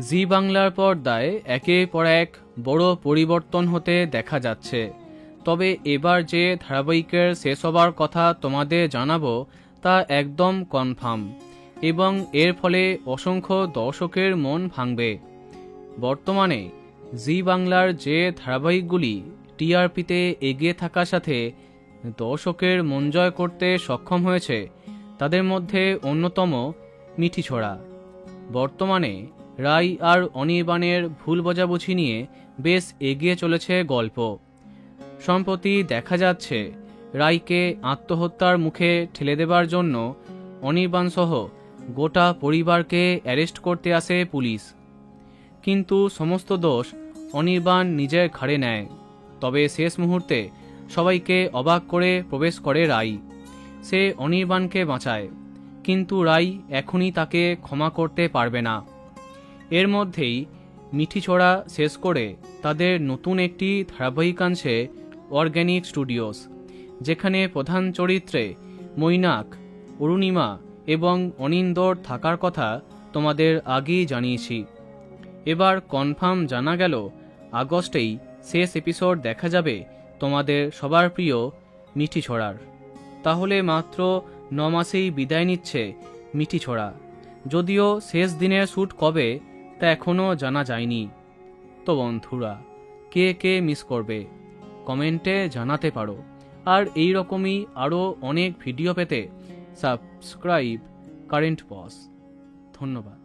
জি বাংলার পর্দায় একের পর এক বড় পরিবর্তন হতে দেখা যাচ্ছে। তবে এবার যে ধারাবাহিকের শেষ হবার কথা তোমাদের জানাবো তা একদম কনফার্ম, এবং এর ফলে অসংখ্য দর্শকের মন ভাঙবে। বর্তমানে জি বাংলার যে ধারাবাহিকগুলি টিআরপিতে এগিয়ে থাকার সাথে দর্শকের মন জয় করতে সক্ষম হয়েছে, তাদের মধ্যে অন্যতম মিঠিছোড়া। বর্তমানে রাই আর অনির্বাণের ভুল বোঝাবুঝি নিয়ে বেশ এগিয়ে চলেছে গল্প। সম্প্রতি দেখা যাচ্ছে রাইকে আত্মহত্যার মুখে ঠেলে দেবার জন্য অনির্বাণসহ গোটা পরিবারকে অ্যারেস্ট করতে আসে পুলিশ। কিন্তু সমস্ত দোষ অনির্বাণ নিজের ঘাড়ে নেয়। তবে শেষ মুহূর্তে সবাইকে অবাক করে প্রবেশ করে রাই। সে অনির্বাণকে বাঁচায়, কিন্তু রাই এখনই তাকে ক্ষমা করতে পারবে না। এর মধ্যেই মিঠিছোড়া শেষ করে তাদের নতুন একটি ধারাবাহিক আনছে অর্গ্যানিক স্টুডিওস, যেখানে প্রধান চরিত্রে মৈনাক, অরুণিমা এবং অনিন্দর থাকার কথা তোমাদের আগেই জানিয়েছি। এবার কনফার্ম জানা গেল আগস্টেই শেষ এপিসোড দেখা যাবে তোমাদের সবার প্রিয় মিঠিছোড়ার। তাহলে মাত্র 9 মাসেই বিদায় নিচ্ছে মিঠিছোড়া। যদিও শেষ দিনের শ্যুট কবে তা এখনও জানা যায়নি। তো বন্ধুরা, কে কে মিস করবে কমেন্টে জানাতে পারো। আর এই রকমই আরও অনেক ভিডিও পেতে সাবস্ক্রাইব কারেন্ট বস। ধন্যবাদ।